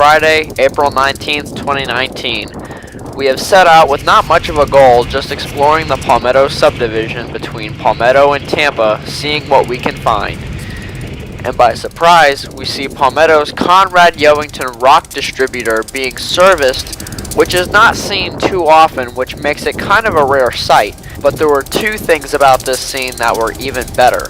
Friday, April 19th, 2019. We have set out with not much of a goal, just exploring the Palmetto Subdivision between Palmetto and Tampa, seeing what we can find. And by surprise, we see Palmetto's Conrad Yellington rock distributor being serviced, which is not seen too often, which makes it kind of a rare sight. But there were two things about this scene that were even better.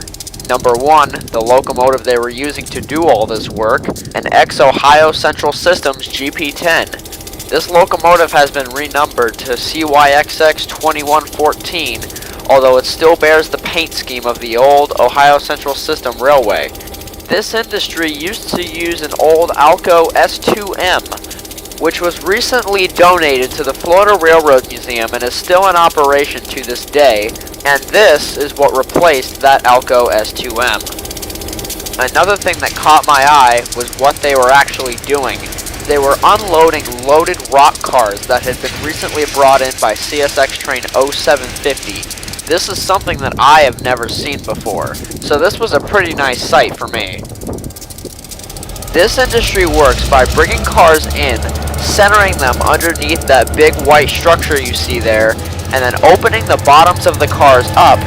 Number one, the locomotive they were using to do all this work, an ex-Ohio Central Systems GP10. This locomotive has been renumbered to CYXX 2114, although it still bears the paint scheme of the old Ohio Central System Railway. This industry used to use an old Alco S2M, which was recently donated to the Florida Railroad Museum and is still in operation to this day, and this is what replaced that Alco S2M. Another thing that caught my eye was what they were actually doing. They were unloading loaded rock cars that had been recently brought in by CSX train 0750. This is something that I have never seen before, so this was a pretty nice sight for me. This industry works by bringing cars in, centering them underneath that big white structure you see there, and then opening the bottoms of the cars up,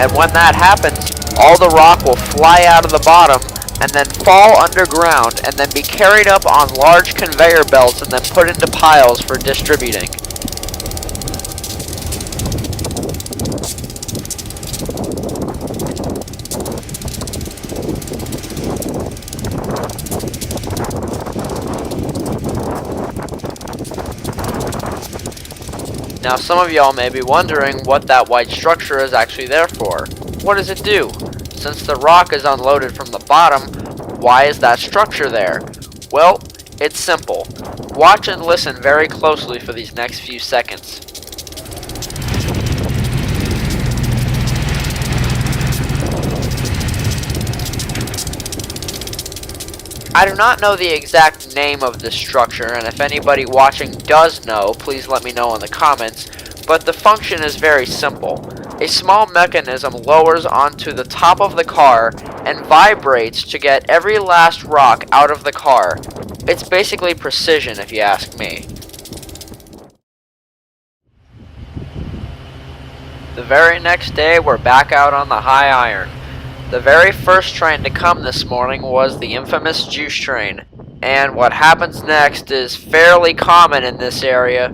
and when that happens, all the rock will fly out of the bottom and then fall underground and then be carried up on large conveyor belts and then put into piles for distributing. Now some of y'all may be wondering what that white structure is actually there for. What does it do? Since the rock is unloaded from the bottom, why is that structure there? Well, it's simple. Watch and listen very closely for these next few seconds. I do not know the exact name of this structure, and if anybody watching does know, please let me know in the comments, but the function is very simple. A small mechanism lowers onto the top of the car and vibrates to get every last rock out of the car. It's basically precision, if you ask me. The very next day, we're back out on the high iron. The very first train to come this morning was the infamous juice train, and what happens next is fairly common in this area,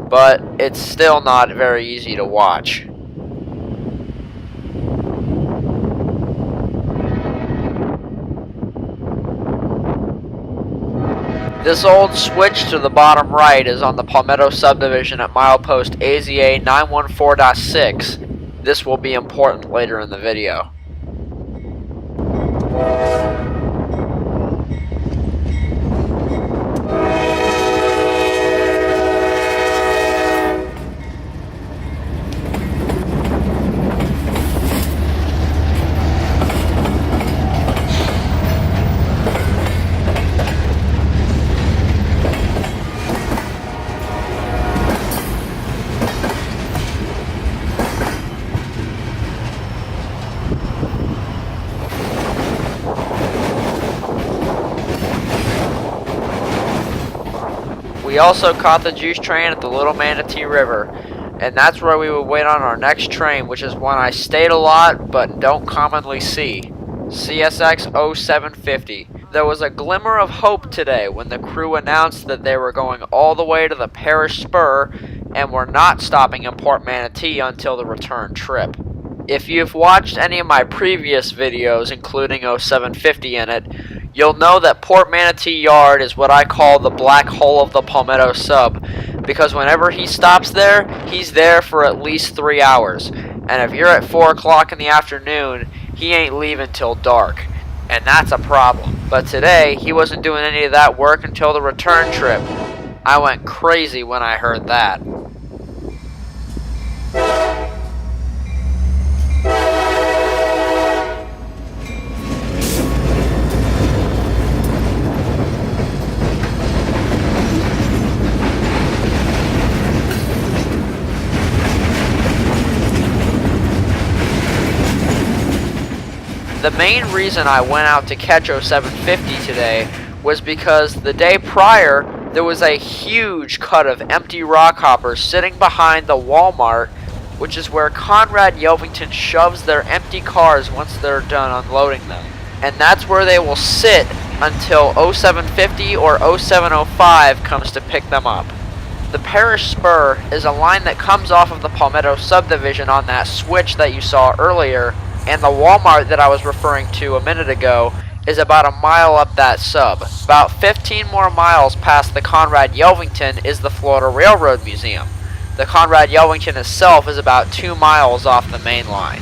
but it's still not very easy to watch. This old switch to the bottom right is on the Palmetto Subdivision at milepost AZA 914.6. This will be important later in the video. We also caught the juice train at the Little Manatee River, and that's where we would wait on our next train, which is one I stayed a lot but don't commonly see. CSX 0750. There was a glimmer of hope today when the crew announced that they were going all the way to the Parish Spur and were not stopping in Port Manatee until the return trip. If you've watched any of my previous videos, including 0750 in it, you'll know that Port Manatee Yard is what I call the black hole of the Palmetto Sub, because whenever he stops there, he's there for at least 3 hours, and if you're at 4 o'clock in the afternoon, he ain't leaving till dark, and that's a problem. But today, he wasn't doing any of that work until the return trip. I went crazy when I heard that. The main reason I went out to catch 0750 today was because the day prior there was a huge cut of empty rock hoppers sitting behind the Walmart, which is where Conrad Yelvington shoves their empty cars once they're done unloading them. And that's where they will sit until 0750 or 0705 comes to pick them up. The Parish Spur is a line that comes off of the Palmetto Subdivision on that switch that you saw earlier, and the Walmart that I was referring to a minute ago is about a mile up that sub. About 15 more miles past the Conrad Yelvington is the Florida Railroad Museum. The Conrad Yelvington itself is about 2 miles off the main line.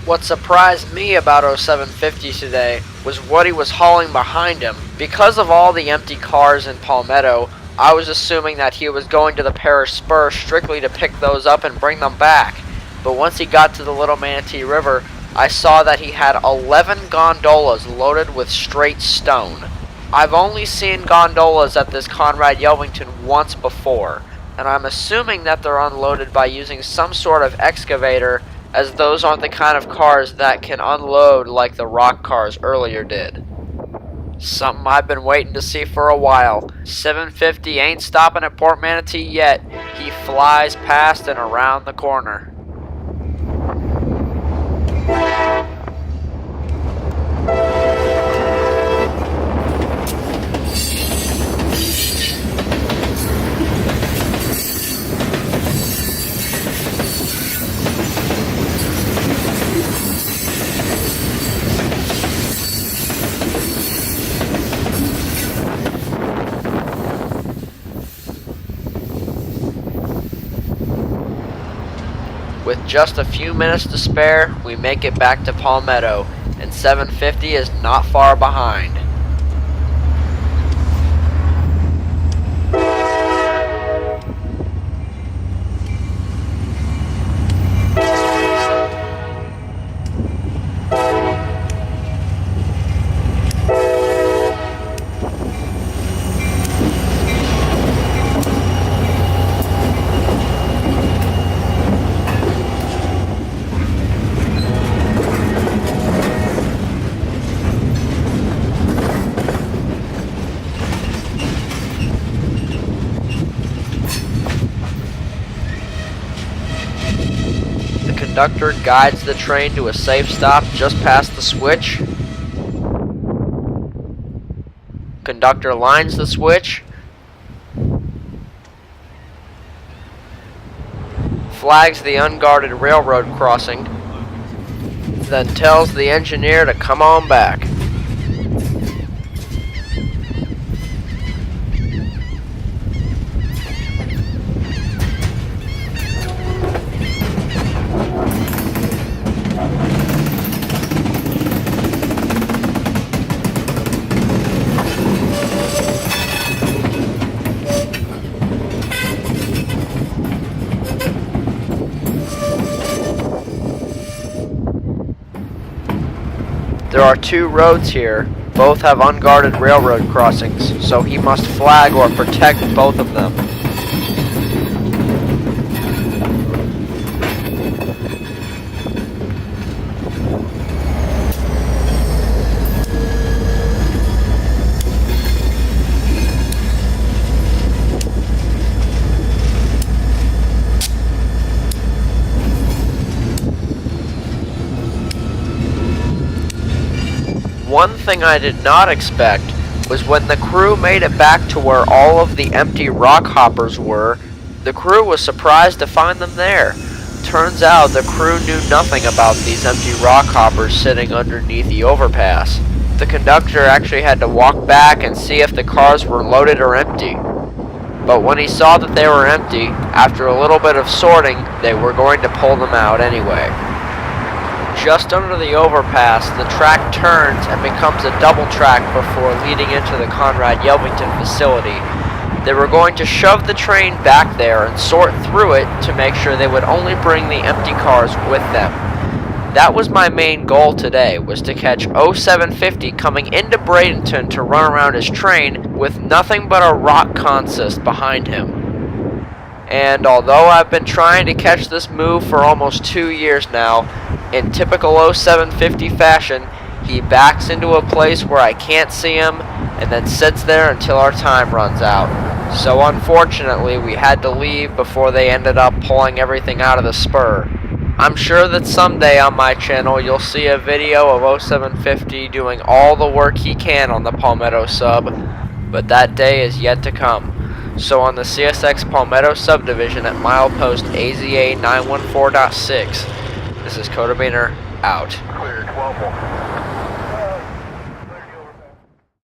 What surprised me about 0750 today was what he was hauling behind him. Because of all the empty cars in Palmetto, I was assuming that he was going to the Parish Spur strictly to pick those up and bring them back. But once he got to the Little Manatee River, I saw that he had 11 gondolas loaded with straight stone. I've only seen gondolas at this Conrad Yelvington once before, and I'm assuming that they're unloaded by using some sort of excavator, as those aren't the kind of cars that can unload like the rock cars earlier did. Something I've been waiting to see for a while. 750 ain't stopping at Port Manatee yet. He flies past and around the corner. With just a few minutes to spare, we make it back to Palmetto, and 750 is not far behind. Conductor guides the train to a safe stop just past the switch. Conductor lines the switch. Flags the unguarded railroad crossing. Then tells the engineer to come on back. There are two roads here. Both have unguarded railroad crossings, so he must flag or protect both of them. One thing I did not expect was when the crew made it back to where all of the empty rock hoppers were, the crew was surprised to find them there. Turns out the crew knew nothing about these empty rock hoppers sitting underneath the overpass. The conductor actually had to walk back and see if the cars were loaded or empty. But when he saw that they were empty, after a little bit of sorting, they were going to pull them out anyway. Just under the overpass, the track turns and becomes a double track before leading into the Conrad Yelvington facility. They were going to shove the train back there and sort through it to make sure they would only bring the empty cars with them. That was my main goal today, was to catch 0750 coming into Bradenton to run around his train with nothing but a rock consist behind him. And although I've been trying to catch this move for almost 2 years now, in typical 0750 fashion, He backs into a place where I can't see him and then sits there until our time runs out. So unfortunately, we had to leave before they ended up pulling everything out of the spur. I'm sure that someday on my channel you'll see a video of 0750 doing all the work he can on the Palmetto sub, but that day is yet to come. So on the CSX Palmetto Subdivision at milepost AZA 914.6, this is Kotabeaner out. Clear 12-1.